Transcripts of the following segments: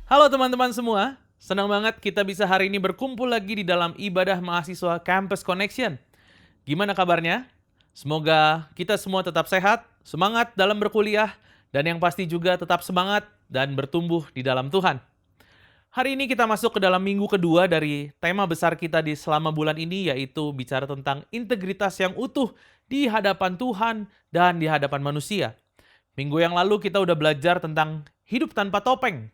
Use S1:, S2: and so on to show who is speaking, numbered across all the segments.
S1: Halo teman-teman semua, senang banget kita bisa hari ini berkumpul lagi di dalam ibadah mahasiswa Campus Connection. Gimana kabarnya? Semoga kita semua tetap sehat, semangat dalam berkuliah, dan yang pasti juga tetap semangat dan bertumbuh di dalam Tuhan. Hari ini kita masuk ke dalam minggu kedua dari tema besar kita di selama bulan ini, yaitu bicara tentang integritas yang utuh di hadapan Tuhan dan di hadapan manusia. Minggu yang lalu kita udah belajar tentang hidup tanpa topeng.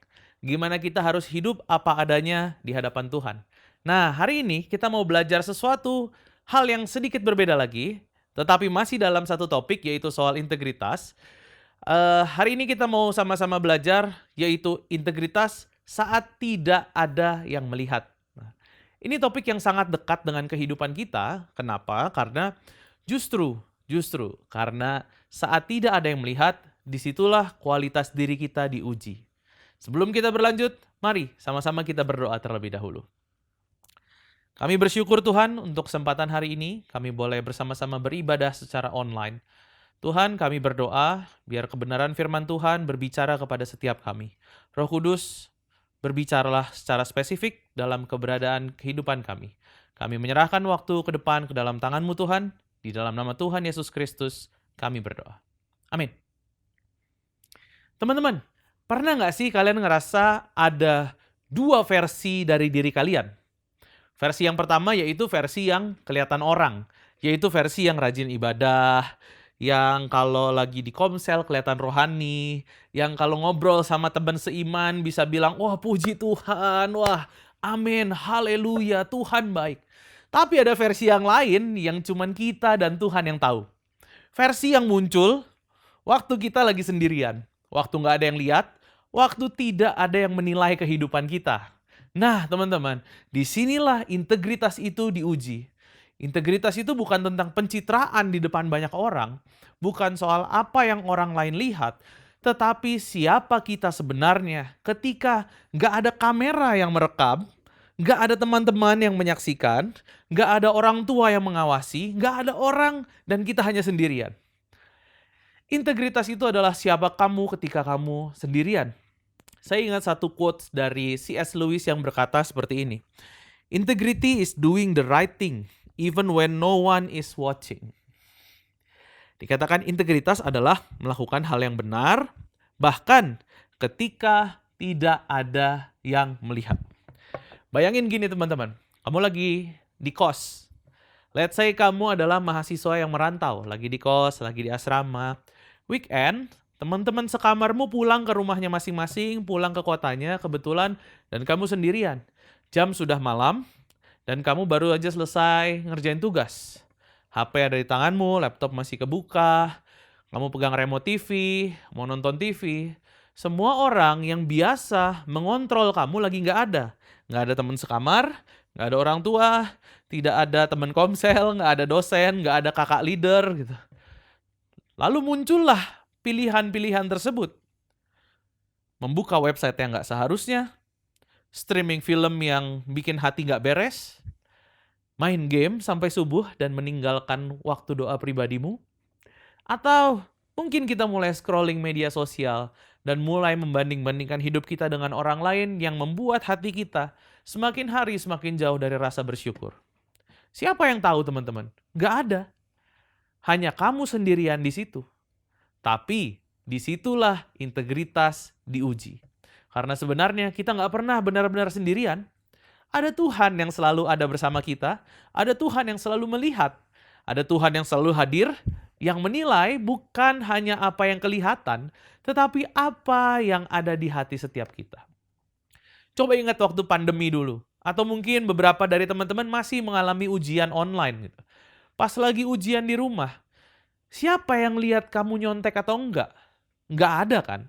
S1: Gimana kita harus hidup apa adanya di hadapan Tuhan. Nah, hari ini kita mau belajar sesuatu hal yang sedikit berbeda lagi, tetapi masih dalam satu topik yaitu soal integritas. Hari ini kita mau sama-sama belajar yaitu integritas saat tidak ada yang melihat. Nah, ini topik yang sangat dekat dengan kehidupan kita. Kenapa? Karena justru karena saat tidak ada yang melihat, disitulah kualitas diri kita diuji. Sebelum kita berlanjut, mari sama-sama kita berdoa terlebih dahulu. Kami bersyukur Tuhan untuk kesempatan hari ini, kami boleh bersama-sama beribadah secara online. Tuhan, kami berdoa biar kebenaran firman Tuhan berbicara kepada setiap kami. Roh Kudus, berbicaralah secara spesifik dalam keberadaan kehidupan kami. Kami menyerahkan waktu ke depan ke dalam tangan-Mu Tuhan, di dalam nama Tuhan Yesus Kristus, kami berdoa. Amin. Teman-teman, pernah nggak sih kalian ngerasa ada dua versi dari diri kalian? Versi yang pertama yaitu versi yang kelihatan orang, yaitu versi yang rajin ibadah, yang kalau lagi di komsel kelihatan rohani, yang kalau ngobrol sama teman seiman bisa bilang, wah puji Tuhan, wah amin, haleluya, Tuhan baik. Tapi ada versi yang lain yang cuman kita dan Tuhan yang tahu. Versi yang muncul waktu kita lagi sendirian, waktu nggak ada yang lihat, waktu tidak ada yang menilai kehidupan kita. Nah, teman-teman, disinilah integritas itu diuji. Integritas itu bukan tentang pencitraan di depan banyak orang, bukan soal apa yang orang lain lihat, tetapi siapa kita sebenarnya ketika nggak ada kamera yang merekam, nggak ada teman-teman yang menyaksikan, nggak ada orang tua yang mengawasi, nggak ada orang dan kita hanya sendirian. Integritas itu adalah siapa kamu ketika kamu sendirian. Saya ingat satu quotes dari C.S. Lewis yang berkata seperti ini. Integrity is doing the right thing even when no one is watching. Dikatakan integritas adalah melakukan hal yang benar bahkan ketika tidak ada yang melihat. Bayangin gini teman-teman, kamu lagi di kos. Let's say kamu adalah mahasiswa yang merantau, lagi di kos, lagi di asrama. Weekend, teman-teman sekamarmu pulang ke rumahnya masing-masing, pulang ke kotanya kebetulan, dan kamu sendirian. Jam sudah malam, dan kamu baru aja selesai ngerjain tugas. HP ada di tanganmu, laptop masih kebuka, kamu pegang remote TV, mau nonton TV. Semua orang yang biasa mengontrol kamu lagi nggak ada. Nggak ada teman sekamar, nggak ada orang tua, tidak ada teman komsel, nggak ada dosen, nggak ada kakak leader gitu. Lalu muncullah pilihan-pilihan tersebut. Membuka website yang nggak seharusnya, streaming film yang bikin hati nggak beres, main game sampai subuh dan meninggalkan waktu doa pribadimu, atau mungkin kita mulai scrolling media sosial dan mulai membanding-bandingkan hidup kita dengan orang lain yang membuat hati kita semakin hari semakin jauh dari rasa bersyukur. Siapa yang tahu teman-teman? Nggak ada. Hanya kamu sendirian di situ. Tapi disitulah integritas diuji. Karena sebenarnya kita nggak pernah benar-benar sendirian. Ada Tuhan yang selalu ada bersama kita. Ada Tuhan yang selalu melihat. Ada Tuhan yang selalu hadir, yang menilai bukan hanya apa yang kelihatan, tetapi apa yang ada di hati setiap kita. Coba ingat waktu pandemi dulu. Atau mungkin beberapa dari teman-teman masih mengalami ujian online gitu. Pas lagi ujian di rumah, siapa yang lihat kamu nyontek atau enggak? Enggak ada kan?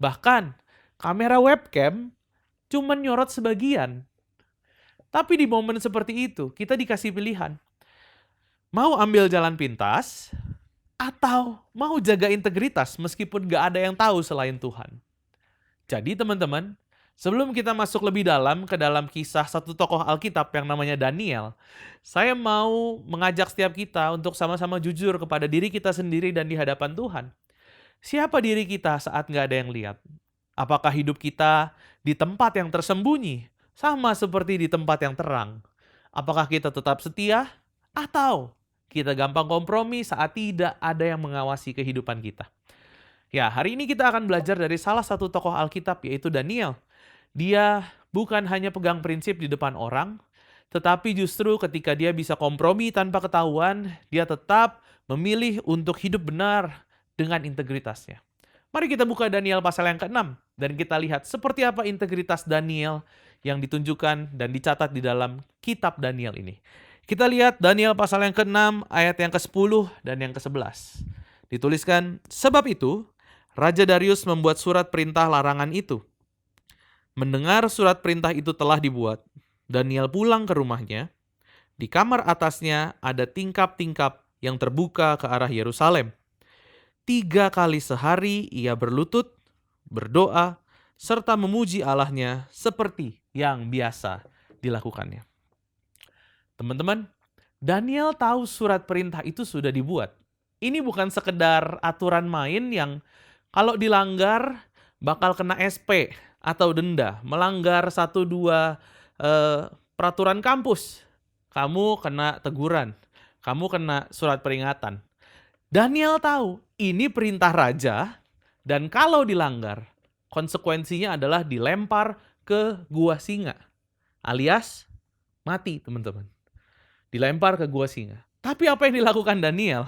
S1: Bahkan kamera webcam cuma nyorot sebagian. Tapi di momen seperti itu, kita dikasih pilihan. Mau ambil jalan pintas, atau mau jaga integritas meskipun enggak ada yang tahu selain Tuhan. Jadi teman-teman, sebelum kita masuk lebih dalam ke dalam kisah satu tokoh Alkitab yang namanya Daniel, saya mau mengajak setiap kita untuk sama-sama jujur kepada diri kita sendiri dan di hadapan Tuhan. Siapa diri kita saat nggak ada yang lihat? Apakah hidup kita di tempat yang tersembunyi, sama seperti di tempat yang terang? Apakah kita tetap setia, atau kita gampang kompromi saat tidak ada yang mengawasi kehidupan kita? Ya, hari ini kita akan belajar dari salah satu tokoh Alkitab, yaitu Daniel. Dia bukan hanya pegang prinsip di depan orang, tetapi justru ketika dia bisa kompromi tanpa ketahuan, dia tetap memilih untuk hidup benar dengan integritasnya. Mari kita buka Daniel pasal yang ke-6 dan kita lihat seperti apa integritas Daniel yang ditunjukkan dan dicatat di dalam kitab Daniel ini. Kita lihat Daniel pasal yang ke-6 ayat yang ke-10 dan yang ke-11. Dituliskan, sebab itu Raja Darius membuat surat perintah larangan itu. Mendengar surat perintah itu telah dibuat, Daniel pulang ke rumahnya. Di kamar atasnya ada tingkap-tingkap yang terbuka ke arah Yerusalem. 3 kali sehari ia berlutut, berdoa, serta memuji Allahnya seperti yang biasa dilakukannya. Teman-teman, Daniel tahu surat perintah itu sudah dibuat. Ini bukan sekedar aturan main yang kalau dilanggar bakal kena SP atau denda. Melanggar 1-2 peraturan kampus, kamu kena teguran, kamu kena surat peringatan. Daniel tahu ini perintah raja dan kalau dilanggar, konsekuensinya adalah dilempar ke gua singa. Alias mati, teman-teman. Dilempar ke gua singa. Tapi apa yang dilakukan Daniel?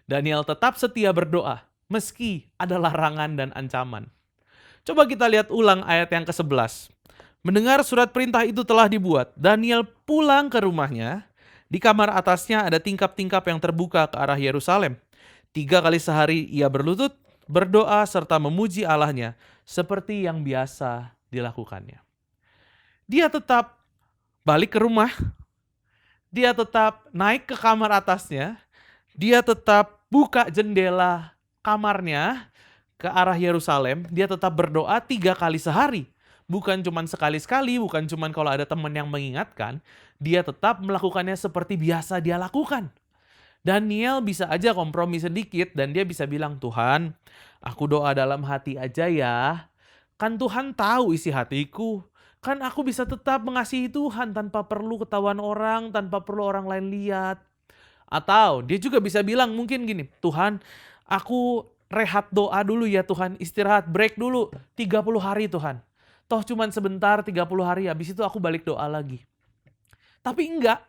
S1: Daniel tetap setia berdoa meski ada larangan dan ancaman. Coba kita lihat ulang ayat yang ke-11. Mendengar surat perintah itu telah dibuat, Daniel pulang ke rumahnya. Di kamar atasnya ada tingkap-tingkap yang terbuka ke arah Yerusalem. 3 kali sehari ia berlutut, berdoa, serta memuji Allahnya seperti yang biasa dilakukannya. Dia tetap balik ke rumah, dia tetap naik ke kamar atasnya, dia tetap buka jendela kamarnya ke arah Yerusalem, dia tetap berdoa 3 kali sehari. Bukan cuma sekali-sekali, bukan cuma kalau ada teman yang mengingatkan, dia tetap melakukannya seperti biasa dia lakukan. Daniel bisa aja kompromi sedikit dan dia bisa bilang, Tuhan, aku doa dalam hati aja ya. Kan Tuhan tahu isi hatiku. Kan aku bisa tetap mengasihi Tuhan tanpa perlu ketahuan orang, tanpa perlu orang lain lihat. Atau dia juga bisa bilang mungkin gini, Tuhan, aku rehat doa dulu ya Tuhan, istirahat, break dulu 30 hari Tuhan. Toh cuman sebentar 30 hari, habis itu aku balik doa lagi. Tapi enggak.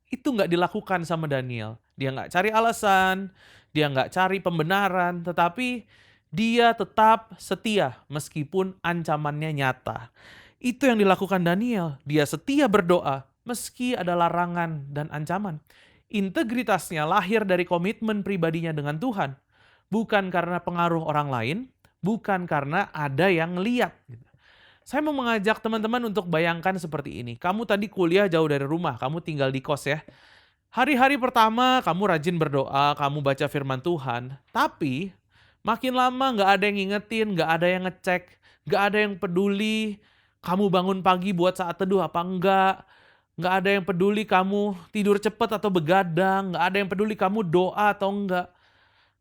S1: Itu enggak dilakukan sama Daniel. Dia enggak cari alasan, dia enggak cari pembenaran, tetapi dia tetap setia meskipun ancamannya nyata. Itu yang dilakukan Daniel. Dia setia berdoa meski ada larangan dan ancaman. Integritasnya lahir dari komitmen pribadinya dengan Tuhan. Bukan karena pengaruh orang lain, bukan karena ada yang ngeliat. Saya mau mengajak teman-teman untuk bayangkan seperti ini. Kamu tadi kuliah jauh dari rumah, kamu tinggal di kos ya. Hari-hari pertama kamu rajin berdoa, kamu baca firman Tuhan. Tapi makin lama gak ada yang ngingetin, gak ada yang ngecek, gak ada yang peduli. Kamu bangun pagi buat saat teduh apa enggak. Gak ada yang peduli kamu tidur cepat atau begadang. Gak ada yang peduli kamu doa atau enggak.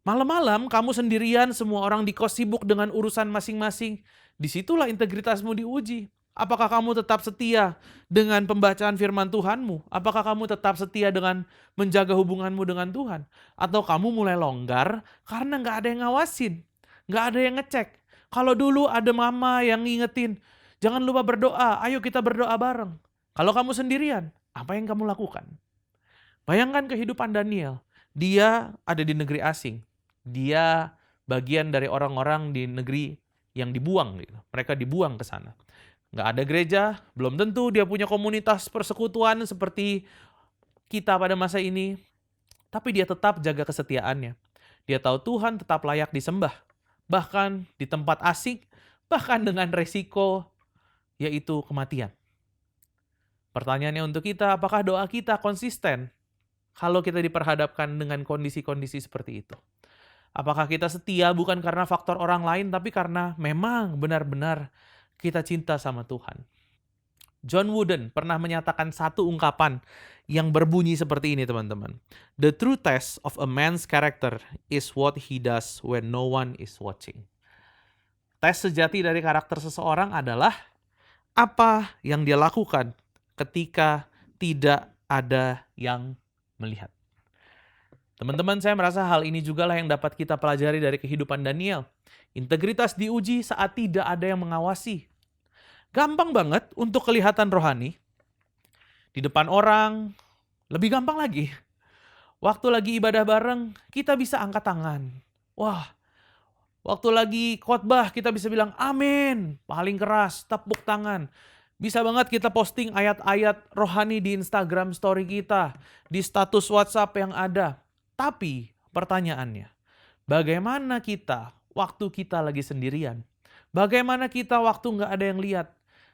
S1: Malam-malam kamu sendirian, semua orang di kos sibuk dengan urusan masing-masing. Disitulah integritasmu diuji. Apakah kamu tetap setia dengan pembacaan firman Tuhanmu? Apakah kamu tetap setia dengan menjaga hubunganmu dengan Tuhan? Atau kamu mulai longgar karena gak ada yang ngawasin, gak ada yang ngecek. Kalau dulu ada mama yang ngingetin, jangan lupa berdoa, ayo kita berdoa bareng. Kalau kamu sendirian, apa yang kamu lakukan? Bayangkan kehidupan Daniel. Dia ada di negeri asing. Dia bagian dari orang-orang di negeri yang dibuang. Gitu. Mereka dibuang ke sana. Nggak ada gereja, belum tentu dia punya komunitas persekutuan seperti kita pada masa ini. Tapi dia tetap jaga kesetiaannya. Dia tahu Tuhan tetap layak disembah. Bahkan di tempat asing, bahkan dengan resiko yaitu kematian. Pertanyaannya untuk kita, apakah doa kita konsisten kalau kita diperhadapkan dengan kondisi-kondisi seperti itu? Apakah kita setia bukan karena faktor orang lain, tapi karena memang benar-benar kita cinta sama Tuhan? John Wooden pernah menyatakan satu ungkapan yang berbunyi seperti ini, teman-teman. The true test of a man's character is what he does when no one is watching. tes sejati dari karakter seseorang adalah apa yang dia lakukan ketika tidak ada yang melihat. Teman-teman, saya merasa hal ini juga lah yang dapat kita pelajari dari kehidupan Daniel. Integritas diuji saat tidak ada yang mengawasi. Gampang banget untuk kelihatan rohani. Di depan orang, lebih gampang lagi. Waktu lagi ibadah bareng, kita bisa angkat tangan. Wah, waktu lagi khotbah kita bisa bilang amin, paling keras, tepuk tangan. Bisa banget kita posting ayat-ayat rohani di Instagram story kita, di status WhatsApp yang ada. Tapi pertanyaannya, bagaimana kita waktu kita lagi sendirian? Bagaimana kita waktu nggak ada yang lihat?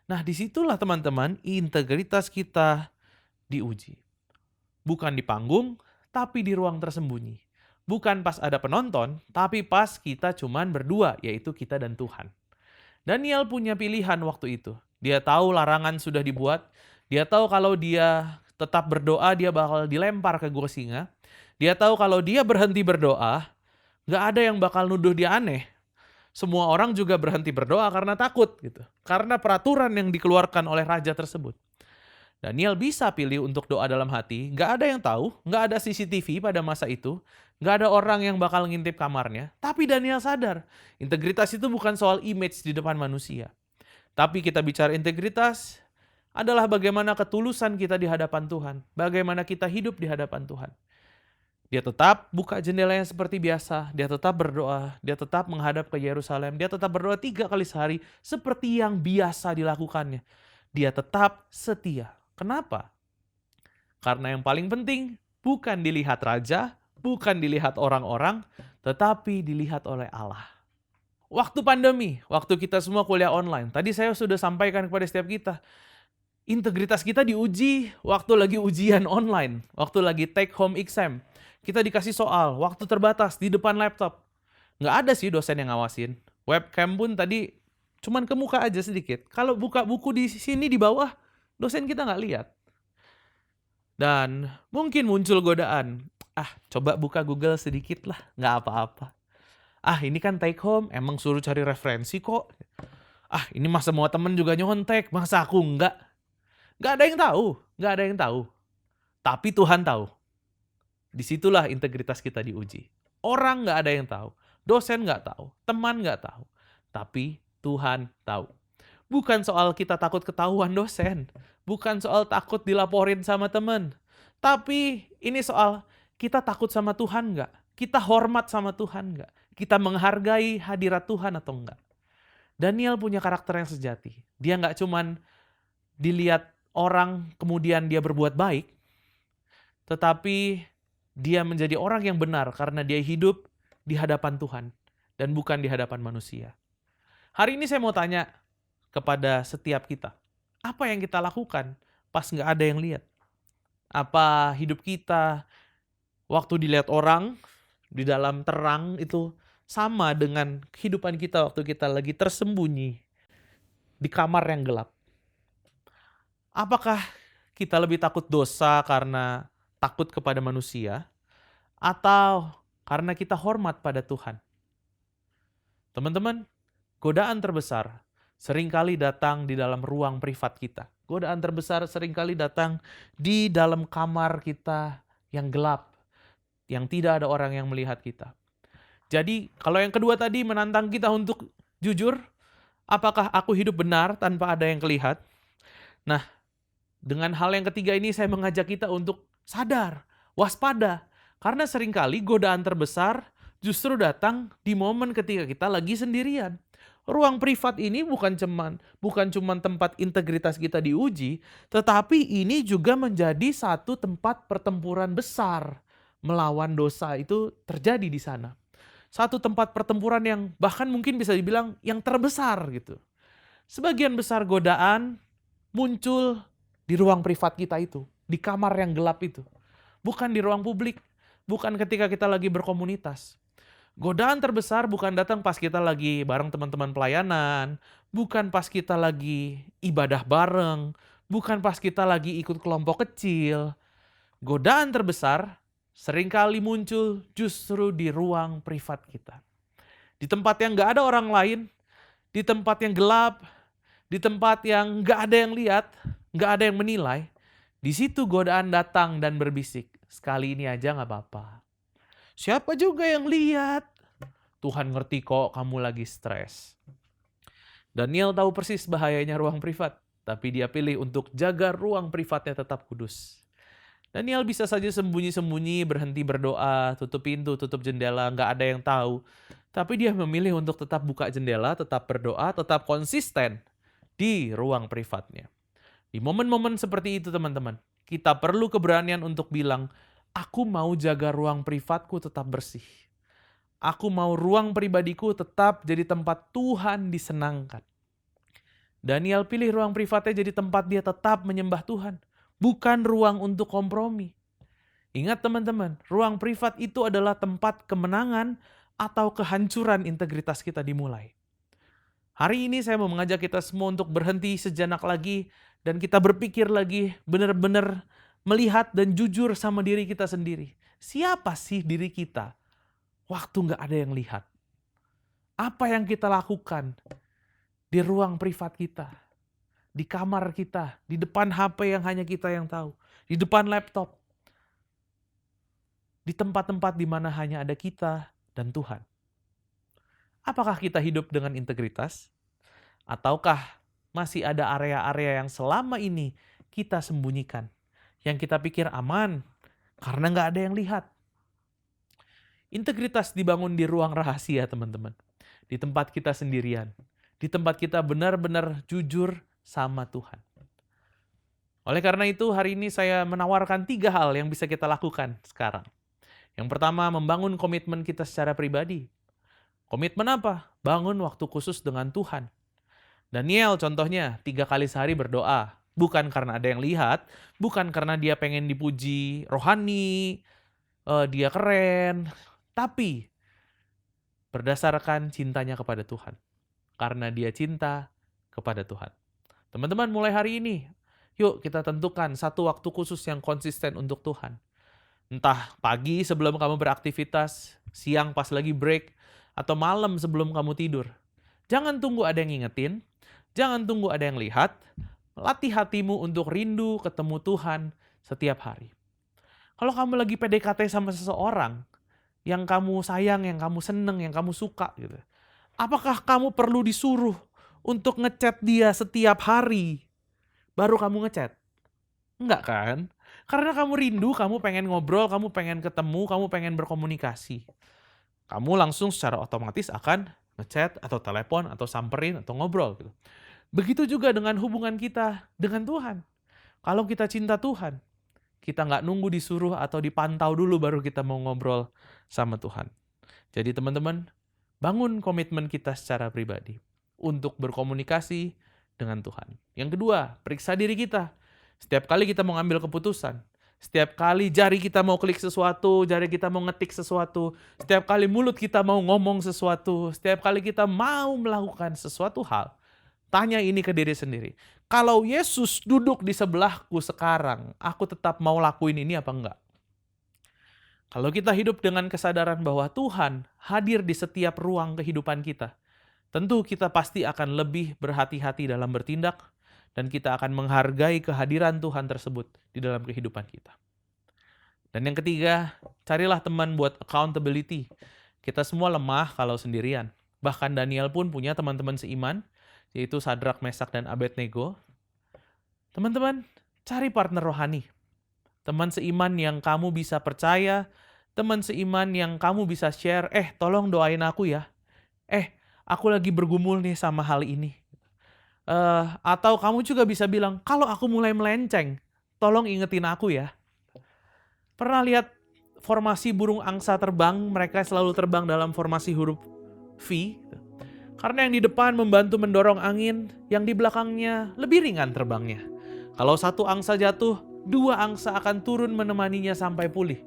S1: Nah, disitulah teman-teman integritas kita diuji. Bukan di panggung, tapi di ruang tersembunyi. Bukan pas ada penonton, tapi pas kita cuman berdua, yaitu kita dan Tuhan. Daniel punya pilihan waktu itu. Dia tahu larangan sudah dibuat. Dia tahu kalau dia tetap berdoa, dia bakal dilempar ke gua singa. Dia tahu kalau dia berhenti berdoa, nggak ada yang bakal nuduh dia aneh. Semua orang juga berhenti berdoa karena takut, gitu. Karena peraturan yang dikeluarkan oleh raja tersebut. Daniel bisa pilih untuk doa dalam hati, nggak ada yang tahu, nggak ada CCTV pada masa itu, nggak ada orang yang bakal ngintip kamarnya, tapi Daniel sadar, integritas itu bukan soal image di depan manusia. Tapi kita bicara integritas adalah bagaimana ketulusan kita di hadapan Tuhan, bagaimana kita hidup di hadapan Tuhan. Dia tetap buka jendelanya seperti biasa, dia tetap berdoa, dia tetap menghadap ke Yerusalem, dia tetap berdoa 3 kali sehari seperti yang biasa dilakukannya. Dia tetap setia. Kenapa? Karena yang paling penting bukan dilihat raja, bukan dilihat orang-orang, tetapi dilihat oleh Allah. Waktu pandemi, waktu kita semua kuliah online, tadi saya sudah sampaikan kepada setiap kita, integritas kita diuji waktu lagi ujian online, waktu lagi take home exam. Kita dikasih soal, waktu terbatas di depan laptop. Nggak ada sih dosen yang ngawasin. Webcam pun tadi cuman ke muka aja sedikit. Kalau buka buku di sini di bawah, dosen kita nggak lihat. Dan mungkin muncul godaan. Coba buka Google sedikit lah, nggak apa-apa. Ini kan take home, emang suruh cari referensi kok. Ini mah semua temen juga nyontek, masa aku nggak? Nggak ada yang tahu, nggak ada yang tahu. Tapi Tuhan tahu. Disitulah integritas kita diuji. Orang nggak ada yang tahu, dosen nggak tahu, teman nggak tahu. Tapi Tuhan tahu. Bukan soal kita takut ketahuan dosen, bukan soal takut dilaporin sama teman. Tapi ini soal kita takut sama Tuhan nggak? Kita hormat sama Tuhan nggak? Kita menghargai hadirat Tuhan atau enggak? Daniel punya karakter yang sejati. Dia nggak cuman dilihat orang kemudian dia berbuat baik, tetapi dia menjadi orang yang benar karena dia hidup di hadapan Tuhan dan bukan di hadapan manusia. Hari ini saya mau tanya kepada setiap kita, apa yang kita lakukan pas nggak ada yang lihat? Apa hidup kita waktu dilihat orang di dalam terang itu sama dengan kehidupan kita waktu kita lagi tersembunyi di kamar yang gelap? Apakah kita lebih takut dosa karena takut kepada manusia, atau karena kita hormat pada Tuhan? Teman-teman, godaan terbesar seringkali datang di dalam ruang privat kita. Godaan terbesar seringkali datang di dalam kamar kita yang gelap, yang tidak ada orang yang melihat kita. Jadi, kalau yang kedua tadi menantang kita untuk jujur, apakah aku hidup benar tanpa ada yang kelihat? Nah, dengan hal yang ketiga ini saya mengajak kita untuk sadar, waspada. Karena seringkali godaan terbesar justru datang di momen ketika kita lagi sendirian. Ruang privat ini bukan cuman tempat integritas kita diuji, tetapi ini juga menjadi satu tempat pertempuran besar melawan dosa itu terjadi di sana. Satu tempat pertempuran yang bahkan mungkin bisa dibilang yang terbesar gitu. Sebagian besar godaan muncul di ruang privat kita itu, di kamar yang gelap itu. Bukan di ruang publik, bukan ketika kita lagi berkomunitas. Godaan terbesar bukan datang pas kita lagi bareng teman-teman pelayanan, bukan pas kita lagi ibadah bareng, bukan pas kita lagi ikut kelompok kecil. Godaan terbesar seringkali muncul justru di ruang privat kita. Di tempat yang gak ada orang lain, di tempat yang gelap, di tempat yang nggak ada yang lihat, nggak ada yang menilai, di situ godaan datang dan berbisik, sekali ini aja nggak apa-apa. Siapa juga yang lihat? Tuhan ngerti kok kamu lagi stres. Daniel tahu persis bahayanya ruang privat, tapi dia pilih untuk jaga ruang privatnya tetap kudus. Daniel bisa saja sembunyi-sembunyi, berhenti berdoa, tutup pintu, tutup jendela, nggak ada yang tahu. Tapi dia memilih untuk tetap buka jendela, tetap berdoa, tetap konsisten di ruang privatnya. Di momen-momen seperti itu teman-teman, kita perlu keberanian untuk bilang, aku mau jaga ruang privatku tetap bersih. Aku mau ruang pribadiku tetap jadi tempat Tuhan disenangkan. Daniel pilih ruang privatnya jadi tempat dia tetap menyembah Tuhan, bukan ruang untuk kompromi. Ingat teman-teman, ruang privat itu adalah tempat kemenangan atau kehancuran integritas kita dimulai. Hari ini saya mau mengajak kita semua untuk berhenti sejenak lagi dan kita berpikir lagi, benar-benar melihat dan jujur sama diri kita sendiri. Siapa sih diri kita waktu nggak ada yang lihat? Apa yang kita lakukan di ruang privat kita, di kamar kita, di depan HP yang hanya kita yang tahu, di depan laptop, di tempat-tempat di mana hanya ada kita dan Tuhan. Apakah kita hidup dengan integritas? Ataukah masih ada area-area yang selama ini kita sembunyikan, yang kita pikir aman karena nggak ada yang lihat? Integritas dibangun di ruang rahasia, teman-teman. Di tempat kita sendirian. Di tempat kita benar-benar jujur sama Tuhan. Oleh karena itu, hari ini saya menawarkan 3 hal yang bisa kita lakukan sekarang. Yang pertama, membangun komitmen kita secara pribadi. Komitmen apa? Bangun waktu khusus dengan Tuhan. Daniel contohnya 3 kali sehari berdoa. Bukan karena ada yang lihat, bukan karena dia pengen dipuji rohani, dia keren, tapi berdasarkan cintanya kepada Tuhan. Karena dia cinta kepada Tuhan. Teman-teman, mulai hari ini, yuk kita tentukan satu waktu khusus yang konsisten untuk Tuhan. Entah pagi sebelum kamu beraktivitas, siang pas lagi break, atau malam sebelum kamu tidur. Jangan tunggu ada yang ngingetin, jangan tunggu ada yang lihat, latih hatimu untuk rindu ketemu Tuhan setiap hari. Kalau kamu lagi PDKT sama seseorang, yang kamu sayang, yang kamu seneng, yang kamu suka gitu. Apakah kamu perlu disuruh untuk ngechat dia setiap hari baru kamu ngechat? Enggak kan? Karena kamu rindu, kamu pengen ngobrol, kamu pengen ketemu, kamu pengen berkomunikasi. Kamu langsung secara otomatis akan ngechat atau telepon atau samperin atau ngobrol gitu. Begitu juga dengan hubungan kita dengan Tuhan. Kalau kita cinta Tuhan, kita nggak nunggu disuruh atau dipantau dulu baru kita mau ngobrol sama Tuhan. Jadi teman-teman, bangun komitmen kita secara pribadi untuk berkomunikasi dengan Tuhan. Yang kedua, periksa diri kita. Setiap kali kita mau ngambil keputusan, setiap kali jari kita mau klik sesuatu, jari kita mau ngetik sesuatu, setiap kali mulut kita mau ngomong sesuatu, setiap kali kita mau melakukan sesuatu hal, tanya ini ke diri sendiri. Kalau Yesus duduk di sebelahku sekarang, aku tetap mau lakuin ini apa enggak? Kalau kita hidup dengan kesadaran bahwa Tuhan hadir di setiap ruang kehidupan kita, tentu kita pasti akan lebih berhati-hati dalam bertindak dan kita akan menghargai kehadiran Tuhan tersebut di dalam kehidupan kita. Dan yang ketiga, carilah teman buat accountability. Kita semua lemah kalau sendirian. Bahkan Daniel pun punya teman-teman seiman, yaitu Sadrak, Mesak, dan Abednego. Teman-teman, cari partner rohani. Teman seiman yang kamu bisa percaya, teman seiman yang kamu bisa share, tolong doain aku ya. Aku lagi bergumul nih sama hal ini. Atau kamu juga bisa bilang, kalau aku mulai melenceng, tolong ingetin aku ya. Pernah lihat formasi burung angsa terbang, mereka selalu terbang dalam formasi huruf V. Karena yang di depan membantu mendorong angin, yang di belakangnya lebih ringan terbangnya. Kalau satu angsa jatuh, 2 angsa akan turun menemaninya sampai pulih.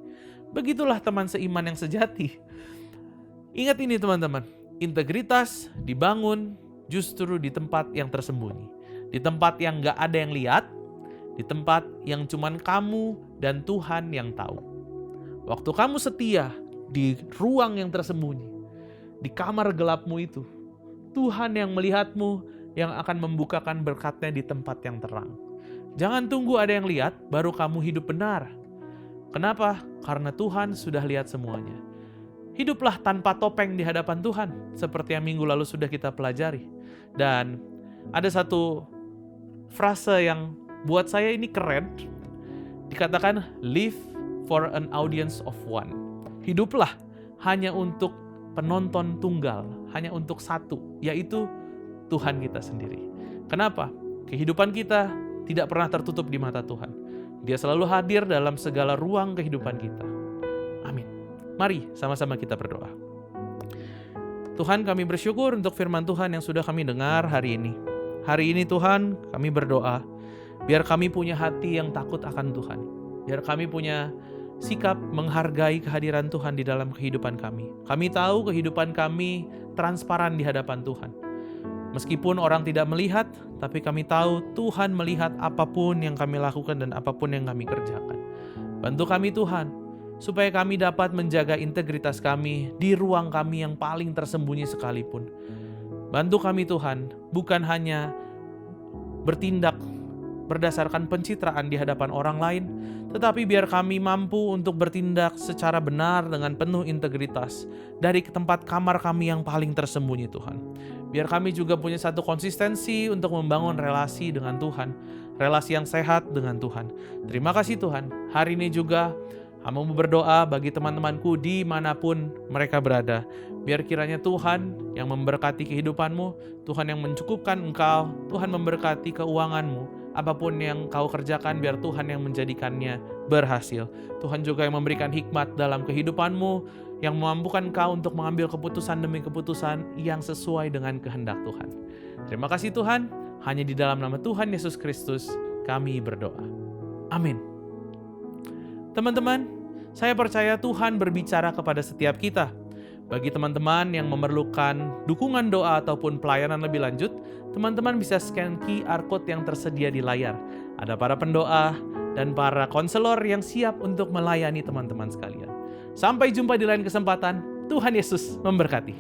S1: Begitulah teman seiman yang sejati. Ingat ini teman-teman, integritas dibangun justru di tempat yang tersembunyi. Di tempat yang gak ada yang lihat, di tempat yang cuman kamu dan Tuhan yang tahu. Waktu kamu setia di ruang yang tersembunyi, di kamar gelapmu itu, Tuhan yang melihatmu, yang akan membukakan berkat-Nya di tempat yang terang. Jangan tunggu ada yang lihat, baru kamu hidup benar. Kenapa? Karena Tuhan sudah lihat semuanya. Hiduplah tanpa topeng di hadapan Tuhan, seperti yang minggu lalu sudah kita pelajari. Dan ada satu frase yang buat saya ini keren, dikatakan live for an audience of one. Hiduplah hanya untuk penonton tunggal, hanya untuk satu, yaitu Tuhan kita sendiri. Kenapa? Kehidupan kita tidak pernah tertutup di mata Tuhan. Dia selalu hadir dalam segala ruang kehidupan kita. Amin. Mari sama-sama kita berdoa. Tuhan, kami bersyukur untuk firman Tuhan yang sudah kami dengar hari ini. Hari ini Tuhan, kami berdoa, biar kami punya hati yang takut akan Tuhan. Biar kami punya sikap menghargai kehadiran Tuhan di dalam kehidupan kami. Kami tahu kehidupan kami transparan di hadapan Tuhan. Meskipun orang tidak melihat, tapi kami tahu Tuhan melihat apapun yang kami lakukan dan apapun yang kami kerjakan. Bantu kami Tuhan, supaya kami dapat menjaga integritas kami di ruang kami yang paling tersembunyi sekalipun. Bantu kami Tuhan, bukan hanya bertindak berdasarkan pencitraan di hadapan orang lain, tetapi biar kami mampu untuk bertindak secara benar dengan penuh integritas dari tempat kamar kami yang paling tersembunyi Tuhan. Biar kami juga punya satu konsistensi untuk membangun relasi dengan Tuhan, relasi yang sehat dengan Tuhan. Terima kasih Tuhan, hari ini juga hamba mau berdoa bagi teman-temanku dimanapun mereka berada. Biar kiranya Tuhan yang memberkati kehidupanmu, Tuhan yang mencukupkan engkau, Tuhan memberkati keuanganmu. Apapun yang kau kerjakan, biar Tuhan yang menjadikannya berhasil. Tuhan juga yang memberikan hikmat dalam kehidupanmu, yang memampukan kau untuk mengambil keputusan demi keputusan yang sesuai dengan kehendak Tuhan. Terima kasih Tuhan, hanya di dalam nama Tuhan Yesus Kristus kami berdoa. Amin. Teman-teman, saya percaya Tuhan berbicara kepada setiap kita. Bagi teman-teman yang memerlukan dukungan doa ataupun pelayanan lebih lanjut, teman-teman bisa scan QR Code yang tersedia di layar. Ada para pendoa dan para konselor yang siap untuk melayani teman-teman sekalian. Sampai jumpa di lain kesempatan. Tuhan Yesus memberkati.